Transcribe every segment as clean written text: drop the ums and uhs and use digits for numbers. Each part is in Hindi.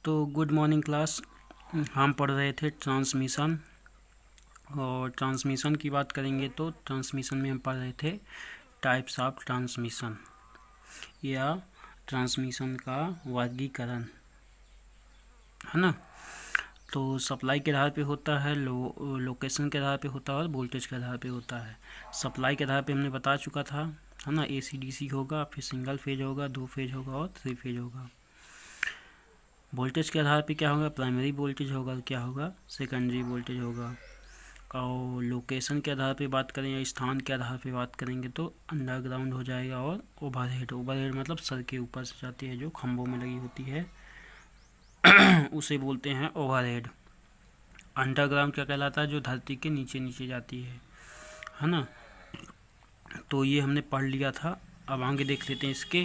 तो गुड मॉर्निंग क्लास। हम पढ़ रहे थे ट्रांसमिशन, और ट्रांसमिशन की बात करेंगे तो ट्रांसमिशन में हम पढ़ रहे थे टाइप्स ऑफ ट्रांसमिशन या ट्रांसमिशन का वर्गीकरण, है ना। तो सप्लाई के आधार पे होता है, लोकेशन के आधार पे होता है और वोल्टेज के आधार पे होता है। सप्लाई के आधार पे हमने बता चुका था, है ना। AC DC होगा, फिर सिंगल फेज होगा, 2 फेज होगा और 3 फेज होगा। वोल्टेज के आधार पे क्या होगा, प्राइमरी वोल्टेज होगा, क्या होगा, सेकेंडरी वोल्टेज होगा। और लोकेशन के आधार पे बात करें या स्थान के आधार पे बात करेंगे तो अंडरग्राउंड हो जाएगा। और ओवरहेड, ओवरहेड मतलब सर के ऊपर से जाती है, जो खंभों में लगी होती है उसे बोलते हैं ओवरहेड। अंडरग्राउंड क्या कहलाता है, जो धरती के नीचे नीचे जाती है ना। तो ये हमने पढ़ लिया था। अब आगे देख लेते हैं इसके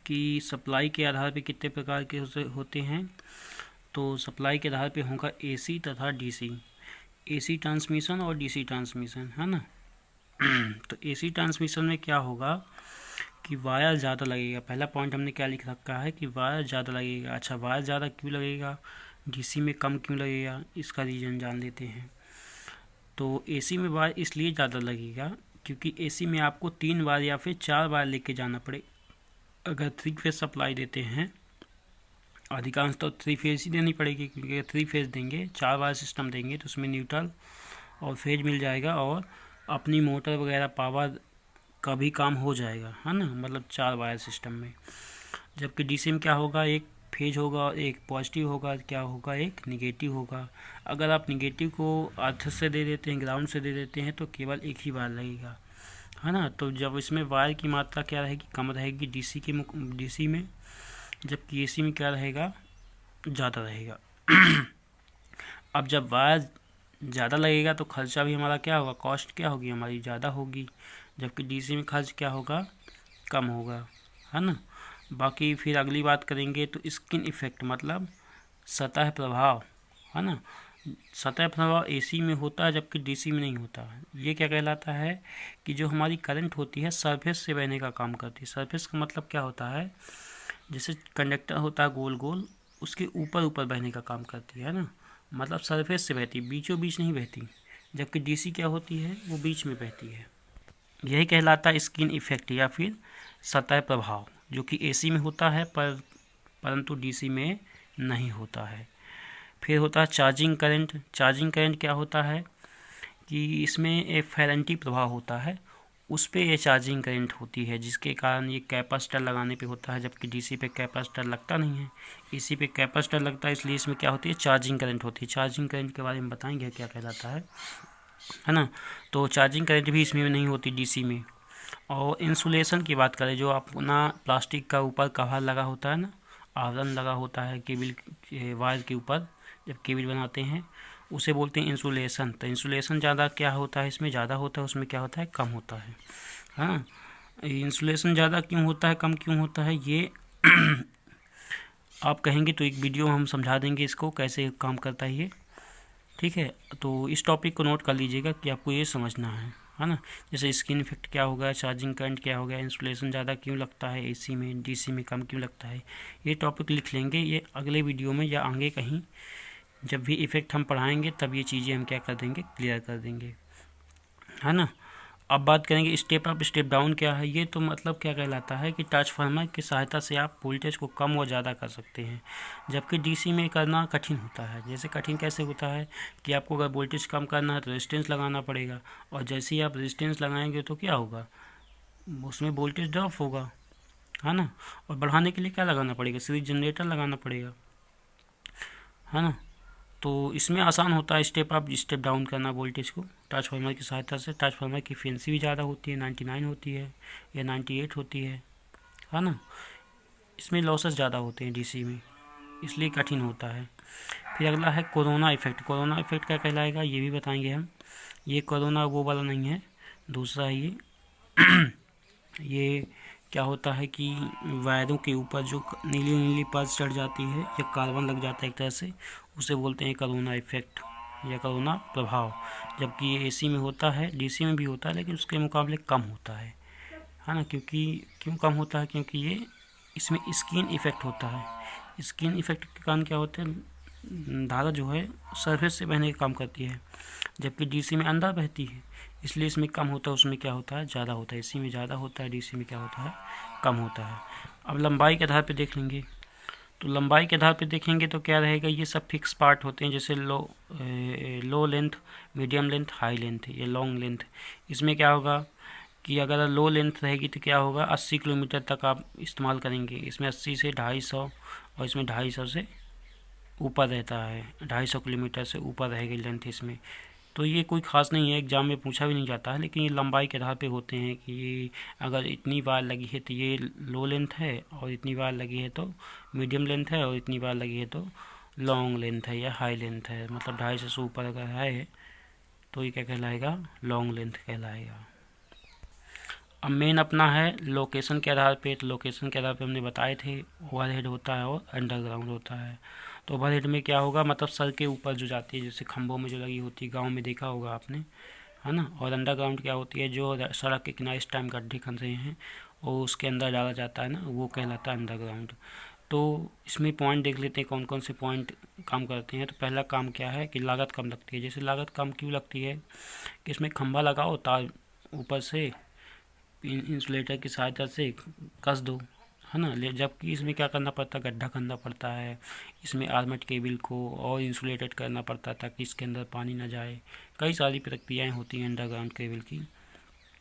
कि सप्लाई के आधार पे कितने प्रकार के होते हैं। तो सप्लाई के आधार पे होगा AC तथा DC, AC ट्रांसमिशन और DC ट्रांसमिशन, है ना। तो AC ट्रांसमिशन में क्या होगा कि वायर ज़्यादा लगेगा। पहला पॉइंट हमने क्या लिख रखा है कि वायर ज़्यादा लगेगा। अच्छा, वायर ज़्यादा क्यों लगेगा, DC में कम क्यों लगेगा, इसका रीज़न जान लेते हैं। तो AC में वायर इसलिए ज़्यादा लगेगा क्योंकि AC में आपको 3 वायर या फिर 4 वायर लेके जाना पड़े। अगर 3 फेज सप्लाई देते हैं, अधिकांश तो 3 फेज ही देनी पड़ेगी, क्योंकि 3 फेज देंगे, 4 वायर सिस्टम देंगे तो उसमें न्यूट्रल और फेज मिल जाएगा और अपनी मोटर वगैरह पावर का भी काम हो जाएगा, है ना। मतलब 4 वायर सिस्टम में। जबकि DC में क्या होगा, एक फेज होगा और एक पॉजिटिव होगा, क्या होगा, एक निगेटिव होगा। अगर आप निगेटिव को अर्थ से दे देते हैं, ग्राउंड से दे देते हैं, तो केवल एक ही वायर लगेगा, है ना। तो जब इसमें वायर की मात्रा क्या रहेगी, कम रहेगी DC में, जबकि AC में क्या रहेगा, ज़्यादा रहेगा। अब जब वायर ज़्यादा लगेगा तो खर्चा भी हमारा क्या होगा, कॉस्ट क्या होगी हमारी, ज़्यादा होगी। जबकि DC में खर्च क्या होगा, कम होगा, है ना। बाकी फिर अगली बात करेंगे तो स्किन इफेक्ट मतलब सतह प्रभाव, है ना। सतह प्रभाव AC में होता है जबकि DC में नहीं होता है। ये क्या कहलाता है कि जो हमारी करंट होती है सरफेस से बहने का काम करती है। सरफेस का मतलब क्या होता है, जैसे कंडक्टर होता है गोल गोल, उसके ऊपर ऊपर बहने का काम करती है ना। मतलब सरफेस से बहती, बीचों बीच नहीं बहती। जबकि DC क्या होती है, वो बीच में बहती है। यही कहलाता है स्किन इफेक्ट या फिर सतह प्रभाव, जो कि AC में होता है परंतु DC में नहीं होता है। फिर होता है चार्जिंग करंट। चार्जिंग करंट क्या होता है कि इसमें एक फेरेंटी प्रभाव होता है, उस पर ये चार्जिंग करंट होती है, जिसके कारण ये कैपेसिटर लगाने पे होता है। जबकि DC पे कैपेसिटर लगता नहीं है, AC पे कैपेसिटर लगता है, इसलिए इसमें क्या होती है, चार्जिंग करंट होती है। चार्जिंग करंट के बारे में बताएंगे क्या कहलाता है ना। तो चार्जिंग करंट भी इसमें नहीं होती DC में। और इंसुलेशन की बात करें, जो अपना प्लास्टिक का ऊपर कवर लगा होता है ना, आवरण लगा होता है केबल वायर के ऊपर, जब केबल बनाते हैं उसे बोलते हैं इंसुलेशन। तो इंसुलेशन ज़्यादा क्या होता है, इसमें ज़्यादा होता है, उसमें क्या होता है, कम होता है। हाँ, इंसुलेशन ज़्यादा क्यों होता है, कम क्यों होता है, ये आप कहेंगे तो एक वीडियो हम समझा देंगे इसको कैसे काम करता है ये, ठीक है। तो इस टॉपिक को नोट कर लीजिएगा कि आपको ये समझना है ना। जैसे स्किन इफेक्ट क्या होगा, चार्जिंग करंट क्या होगा, इंसुलेशन ज़्यादा क्यों लगता है AC में, DC में कम क्यों लगता है, ये टॉपिक लिख लेंगे। ये अगले वीडियो में या आगे कहीं जब भी इफेक्ट हम पढ़ाएंगे तब ये चीज़ें हम क्या कर देंगे, क्लियर कर देंगे, है ना। अब बात करेंगे स्टेप अप स्टेप डाउन क्या है। ये तो मतलब क्या कहलाता है कि ट्रांसफार्मर की सहायता से आप वोल्टेज को कम और ज़्यादा कर सकते हैं, जबकि DC में करना कठिन होता है। जैसे कठिन कैसे होता है कि आपको अगर वोल्टेज कम करना है तो रेजिस्टेंस लगाना पड़ेगा, और जैसे ही आप रेजिस्टेंस लगाएंगे तो क्या होगा, उसमें वोल्टेज ड्रॉप होगा, है ना। और बढ़ाने के लिए क्या लगाना पड़ेगा, सीरीज जनरेटर लगाना पड़ेगा, है ना। तो इसमें आसान होता है स्टेप अप स्टेप डाउन करना वोल्टेज को ट्रांसफार्मर की सहायता से। ट्रांसफार्मर की एफिशिएंसी भी ज़्यादा होती है, 99 होती है या 98 होती है ना। इसमें लॉसेस ज़्यादा होते हैं DC में, इसलिए कठिन होता है। फिर अगला है कोरोना इफेक्ट। कोरोना इफेक्ट क्या कहलाएगा ये भी बताएंगे हम। ये कोरोना वो वाला नहीं है, दूसरा है ये। ये क्या होता है कि वायरों के ऊपर जो नीली नीली परत चढ़ जाती है या कार्बन लग जाता है एक तरह से, उसे बोलते हैं कोरोना इफेक्ट या कोरोना प्रभाव। जबकि ये AC में होता है, DC में भी होता है, लेकिन उसके मुकाबले कम होता है ना। क्योंकि क्यों कम होता है, क्योंकि ये इसमें स्किन इफेक्ट होता है। स्किन इफेक्ट के कारण क्या होता है, धारा जो है सरफेस से बहने का काम करती है, जबकि डीसी में अंदर बहती है, इसलिए इसमें कम होता है, उसमें क्या होता है ज़्यादा होता है। एसी में ज़्यादा होता है, डीसी में क्या होता है कम होता है। अब लंबाई के आधार पर देख लेंगे, तो लंबाई के आधार पे देखेंगे तो क्या रहेगा, ये सब फिक्स पार्ट होते हैं, जैसे low length, medium length, high length, ये लॉन्ग लेंथ। इसमें क्या होगा कि अगर लो लेंथ रहेगी तो क्या होगा 80 किलोमीटर तक आप इस्तेमाल करेंगे। इसमें 80 से 250 और इसमें 250 से ऊपर रहता है, 250 किलोमीटर से ऊपर रहेगी लेंथ इसमें। तो ये कोई ख़ास नहीं है, एग्ज़ाम में पूछा भी नहीं जाता है, लेकिन ये लंबाई के आधार पे होते हैं कि ये अगर इतनी बार लगी है तो ये लो लेंथ है, और इतनी बार लगी है तो मीडियम लेंथ है, और इतनी बार लगी है तो लॉन्ग लेंथ है या हाई लेंथ है। मतलब 250 से ऊपर अगर है तो ये क्या कहलाएगा, लॉन्ग लेंथ कहलाएगा। अब मेन अपना है लोकेशन के आधार पे, तो लोकेशन के आधार पे हमने बताए थे ओवरहेड होता है और अंडरग्राउंड होता है। तो ओवरहेड में क्या होगा, मतलब सर के ऊपर जो जाती है, जैसे खंभों में जो लगी होती है, गांव में देखा होगा आपने, है ना। और अंडरग्राउंड क्या होती है, जो सड़क के किनारे इस टाइम गड्ढे खन रहे हैं और उसके अंदर डाला जाता है ना, वो कहलाता है अंडरग्राउंड। तो इसमें पॉइंट देख लेते हैं कौन कौन से पॉइंट काम करते हैं। तो पहला काम क्या है कि लागत कम लगती है। जैसे लागत कम क्यों लगती है कि इसमें खंभा लगाओ, तार ऊपर से इंसुलेटर की सहायता से कस दो, है ना। जबकि इसमें क्या करना पड़ता है, गड्ढा करना पड़ता है, इसमें आर्मेट केबल को और इंसुलेटेड करना पड़ता है ताकि इसके अंदर पानी ना जाए। कई सारी प्रक्रियाएं होती हैं अंडरग्राउंड केबल की।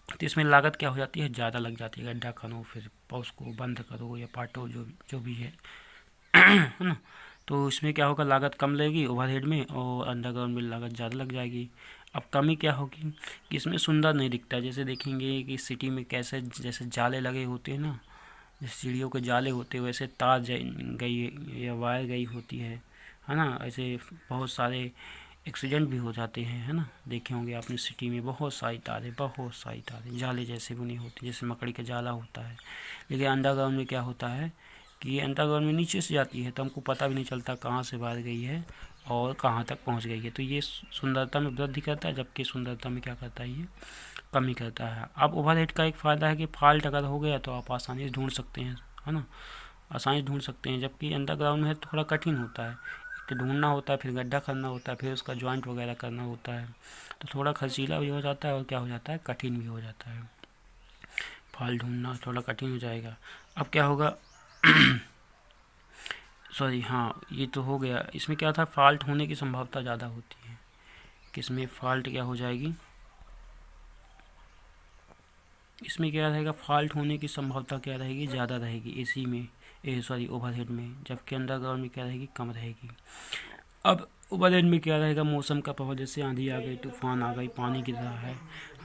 तो इसमें लागत क्या हो जाती है, ज़्यादा लग जाती है। गड्ढा खनो, फिर उसको बंद करो या पाटो, जो भी है है ना। तो इसमें क्या होगा, लागत कम लगेगी ओवरहेड में, और अंडरग्राउंड में लागत ज़्यादा लग जाएगी। अब कमी क्या होगी कि इसमें सुंदर नहीं दिखता। जैसे देखेंगे कि सिटी में कैसे जैसे जाले लगे होते हैं ना, जैसे चिड़ियों के जाले होते हैं, वैसे तार गई या वायर गई होती है ना। ऐसे बहुत सारे एक्सीडेंट भी हो जाते हैं, है ना। देखे होंगे आपने सिटी में बहुत सारी तारें जाले जैसे बनी होती है, जैसे मकड़ी का जाला होता है। लेकिन अंडरग्राउंड में क्या होता है कि ये अंडरग्राउंड में नीचे से जाती है, तो हमको पता भी नहीं चलता कहाँ से वायर गई है और कहाँ तक पहुँच गई है। तो ये सुंदरता में वृद्धि करता है, जबकि सुंदरता में क्या करता है, ये कमी करता है। अब ओवरहेड का एक फ़ायदा है कि फॉल्ट अगर हो गया तो आप आसानी से ढूंढ सकते हैं, है ना, आसानी से ढूंढ सकते हैं। जबकि अंडरग्राउंड में थोड़ा कठिन होता है, तो ढूंढना होता है, फिर गड्ढा करना होता है, फिर उसका जॉइंट वगैरह करना होता है, तो थोड़ा खर्चीला भी हो जाता है और क्या हो जाता है, कठिन भी हो जाता है। फॉल्ट ढूंढना थोड़ा कठिन हो जाएगा। अब क्या होगा सॉरी, हाँ ये तो हो गया। इसमें क्या था, फॉल्ट होने की संभावना ज़्यादा होती है। किसमें फॉल्ट क्या हो जाएगी, इसमें क्या रहेगा, फॉल्ट होने की संभावना क्या रहेगी, ज़्यादा रहेगी एसी में, ओवरहेड में। जबकि अंडरग्राउंड में क्या रहेगी, कम रहेगी। अब ओवरहेड में क्या रहेगा, मौसम का प्रभाव, जैसे आंधी आ गई, तूफान आ गई, पानी गिर रहा है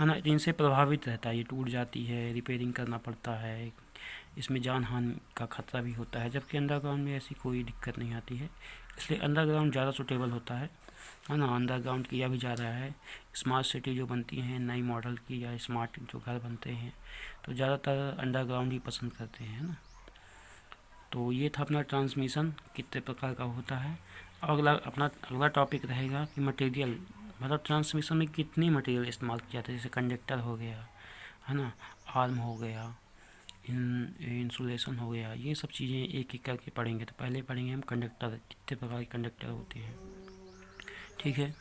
ना, इनसे प्रभावित रहता है, ये टूट जाती है, रिपेयरिंग करना पड़ता है, इसमें जान हानि का खतरा भी होता है। जबकि अंडरग्राउंड में ऐसी कोई दिक्कत नहीं आती है, इसलिए अंडरग्राउंड ज़्यादा सूटेबल होता है ना। अंडरग्राउंड किया भी जा रहा है। स्मार्ट सिटी जो बनती हैं नई मॉडल की, या स्मार्ट जो घर बनते हैं, तो ज़्यादातर अंडरग्राउंड ही पसंद करते हैं ना। तो ये था अपना ट्रांसमिशन कितने प्रकार का होता है। अपना अगला टॉपिक रहेगा कि मटेरियल, मतलब ट्रांसमिशन में कितनी मटेरियल इस्तेमाल किया जाता है। जैसे कंडक्टर हो गया, है ना, आर्म हो गया, इंसुलेशन हो गया, ये सब चीज़ें एक एक करके पढ़ेंगे। तो पहले पढ़ेंगे हम कंडक्टर, कितने प्रकार के कंडक्टर होते हैं, ठीक है।